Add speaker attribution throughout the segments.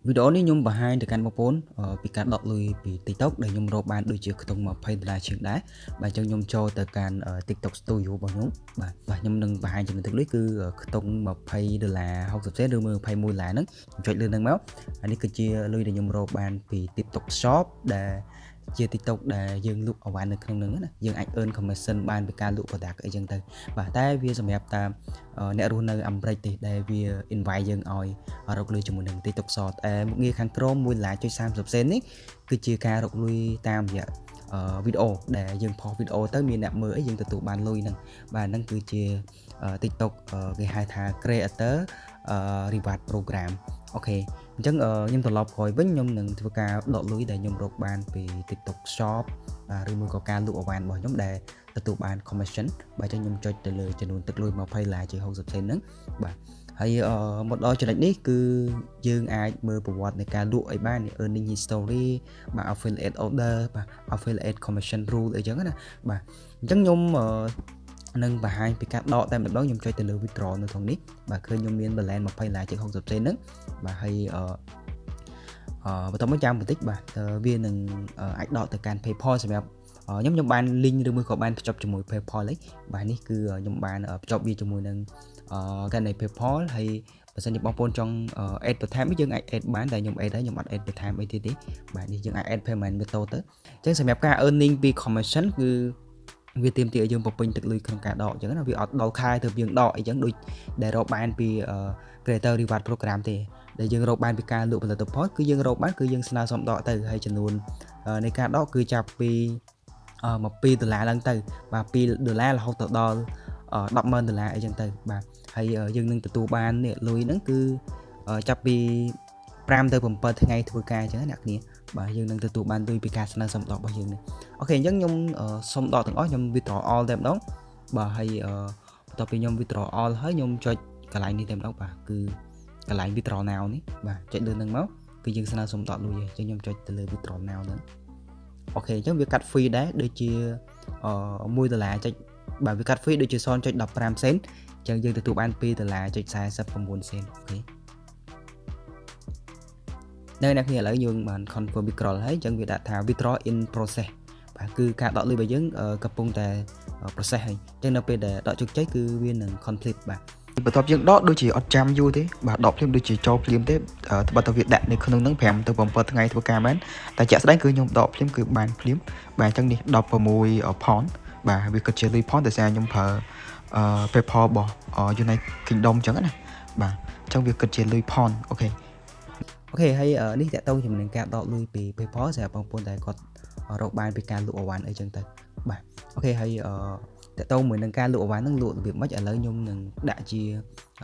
Speaker 1: វីដេអូនេះខ្ញុំបង្ហាញទៅកាន់បងប្អូនពីការដកលុយពី TikTok ដែលខ្ញុំរកបានដូចជាខ្ទង់$20ជាងដែរបាទអញ្ចឹងខ្ញុំចូលទៅកាន់ TikTok Studio របស់ខ្ញុំបាទខ្ញុំនឹងបង្ហាញចំណុចទឹកលុយគឺខ្ទង់$20 60សេនឬមួយ$21ហ្នឹងខ្ញុំចុចលើហ្នឹងមកហើយនេះគឺជាលុយដែលខ្ញុំរកបានពី TikTok Shop ដែលជា TikTok ដែលយើងលក់អវ៉ាន់នៅក្នុងហ្នឹងណាយើងអាច earn commission បានពីការលក់ product អីចឹងទៅបាទតែវាសម្រាប់តាមអ្នករស់នៅអាមេរិកទេដែលវា invite យើងឲ្យរកលុយជាមួយនឹង TikTok Shop មុខងារខាងក្រោម$1.30សេននេះគឺជាការរកលុយតាមរយៈវីដេអូដែលយើងផុសវីដេអូទៅមានអ្នកមើលអីយើងទទួលបានលុយហ្នឹងបាទហ្នឹងគឺជា TikTok គេហៅថា Creator Reward Program អូខេអញ្ចឹងខ្ញុំត្រឡប់ក្រោយវិញខ្ញុំនឹងធ្វើការដកលុយដែលខ្ញុំរកបានពី TikTok Shop ឬមួយក៏ការលក់អវ៉ាន់របស់ខ្ញុំដែលទទួលបាន commission បាទអញ្ចឹងខ្ញុំចុចទៅលើចំនួនទឹកលុយ$20.60សេនហ្នឹងបាទហើយមកដល់ចំណុចនេះគឺយើងអាចមើលប្រវត្តិនៃការលក់អីបាន earning history បាទ affiliate order បាទ affiliate commission rule អីចឹងណាបាទអញ្ចឹងខ្ញុំនឹងបង្ហាញពីការដកតែម្ដងខ្ញុំចុចទៅលើ withdraw នៅក្នុងនេះបាទឃើញខ្ញុំមាន balance $20.60សេនហ្នឹងបាទហើយបន្តមកចាំបន្តិចបាទវានឹងអាចដកទៅកាន់ PayPal សម្រាប់ខ្ញុំបាន link ឬមួយក៏បានភ្ជាប់ជាមួយ PayPal ហ្នឹងបាទនេះគឺខ្ញុំបានភ្ជាប់វាជាមួយនឹងកាន់នៃ PayPal ហើយបើសិនជាបងប្អូនចង់ add បន្ថែមយើងអាច add បានតែខ្ញុំ add ហើយខ្ញុំអត់ add បន្ថែមអីទៀតទេបាទនេះយើងអាច add payment method ទៅអញ្ចឹងសម្រាប់ការ earning ពី commission គឺវាទាមទារឲ្យយើងបំពេញទឹកលុយក្នុងការដកអញ្ចឹងណាវាអត់ដល់ខែទៅយើងដកអីចឹងដូចដែលរកបានពី Creator Reward Program ទេដែលយើងរកបានពីការលក់ផលិតផលគឺយើងរកបានគឺយើងស្នើសុំដកទៅហើយចំនួននៃការដកគឺចាប់ពី$2ឡើងទៅបាទ$2រហូតទៅដល់$10,000អីចឹងទៅបាទហើយយើងនឹងទទួលបាននេះលុយហ្នឹងគឺចាប់ពី5ទៅ7ថ្ងៃធ្វើការអញ្ចឹងអ្នកគ្នាបាទយើងនឹងទទួលបានលុយពីការស្នើសុំដករបស់យើងនេះអូខេអញ្ចឹងខ្ញុំសុំដកទាំងអស់ខ្ញុំ withdraw all តែម្ដងបាទហើយបន្ទាប់ពីខ្ញុំ withdraw all ហើយខ្ញុំចុចកន្លែងនេះតែម្ដងបាទគឺកន្លែង withdraw now នេះបាទចុចលើហ្នឹងមកគឺយើងស្នើសុំដកលុយហើយអញ្ចឹងខ្ញុំចុចទៅលើ withdraw now ហ្នឹងអូខេអញ្ចឹងវាកាត់ free ដែរដូចជា$1ចុចបាទវាកាត់ free ដូចជា$0.15សេនអញ្ចឹងយើងទទួលបាន$2.49សេនអូខេនៅអ្នកគ្នាឥឡូវយើងបាន confirm withdrawal ហើយអញ្ចឹងវាដាក់ថា withdraw in process បាទគឺការដកលុយរបស់យើងកំពុងតែ process ហើយអញ្ចឹងនៅពេលដែលដកជោគជ័យគឺវានឹង complete បាទបន្ទាប់យើងដកដូចជាអត់ចាំយូរទេបាទដកភ្លាមដូចជាចូលភ្លាមទេត្បិតតែវាដាក់នៅក្នុងហ្នឹង5ទៅ7ថ្ងៃធ្វើការបានតែជាក់ស្ដែងគឺខ្ញុំដកភ្លាមគឺបានភ្លាមបាទអញ្ចឹងនេះ16 ផនបាទវាគិតជាលុយផនតែខ្ញុំប្រើPayPal របស់ United Kingdom អញ្ចឹងណាបាទអញ្ចឹងវាគិតជាលុយផនអូខេហើយនេះតកតងជាមួយនឹងការដកលុយពី PayPal សម្រាប់បងប្អូនដែលគាត់រកបានពីការលក់អវ៉ាន់អីចឹងទៅបាទអូខេហើយតកតងមួយនឹងការលក់អវ៉ាន់ហ្នឹងលក់របៀបម៉េចឥឡូវខ្ញុំនឹងដាក់ជា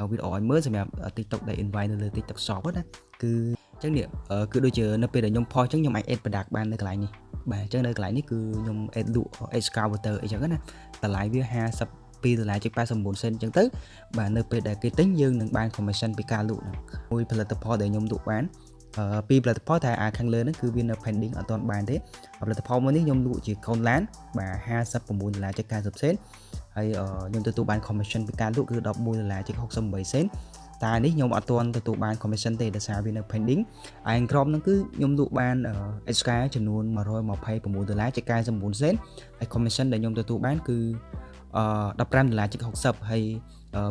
Speaker 1: វីដេអូឲ្យមើលសម្រាប់ TikTok ដែល invite នៅលើ TikTok Shop ណាគឺអញ្ចឹងនេះគឺដូចជានៅពេលដែលខ្ញុំផុសអញ្ចឹងខ្ញុំអាច add product បាននៅកន្លែងនេះបាទអញ្ចឹងនៅកន្លែងនេះគឺខ្ញុំ add លក់ excavator អីចឹងណាតម្លៃវា$52.89សេនអញ្ចឹងទៅបាទនៅពេលដែលគេទិញយើងនឹងបាន commission ពីការលក់ហ្នឹងមួយផលិតផលដែលខ្ញុំលក់បានពីផលិតផលតែខាងលើហ្នឹងគឺវានៅ pending អត់ទាន់បានទេផលិតផលមួយនេះខ្ញុំលក់ជាកូនឡានបាទ$59.90សេនហើយខ្ញុំទទួលបាន commission ពីការលក់គឺ$11.68សេនតែនេះខ្ញុំអត់ទាន់ទទួលបាន commission ទេដោយសារវានៅ pending ឯក្រមហ្នឹងគឺខ្ញុំលក់បាន extra ចំនួន$126.99សេនហើយ commission ដែលខ្ញុំទទួលបានគឺ$15.60ហើយ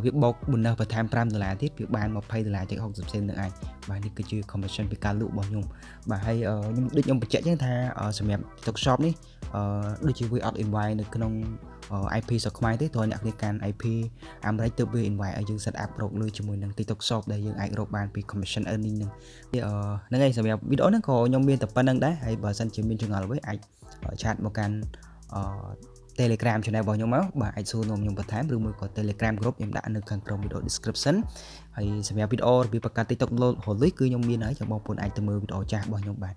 Speaker 1: វាបូក bonus បន្ថែម$5ទៀតវាបាន$20.60សេននឹងឯងបាទនេះគឺជា commission ពីការលក់របស់ខ្ញុំបាទហើយខ្ញុំបញ្ជាក់ចឹងថាសម្រាប់ TikTok Shop នេះដូចជាវាអត់ invite នៅក្នុងIP ស្រុកខ្មែរទេព្រោះអ្នកគ្នាកាន់ IP អាមេរិកទើបវា invite ឲ្យយើង set up រកលុយជាមួយនឹង TikTok Shop ដែលយើងអាចរកបានពី commission earning ហ្នឹងហើយសម្រាប់វីដេអូហ្នឹងក៏ខ្ញុំមានតែប៉ុណ្្នឹងដែរហើយបើសិនជាមានចម្ងល់អ្វីអាចឆាតមកកាន់Telegram channel របស់ខ្ញុំមកបាទអាចសួរនាំខ្ញុំបន្ថែមឬមួយក៏ Telegram group ខ្ញុំដាក់នៅខាងក្រោមវីដេអូ description ហើយសម្រាប់វីដេអូរបៀបបង្កើត TikTok រកលុយគឺខ្ញុំមានហើយចាំបងប្អូនអាចទៅមើលវីដេអូចាស់របស់ខ្ញុំបាទ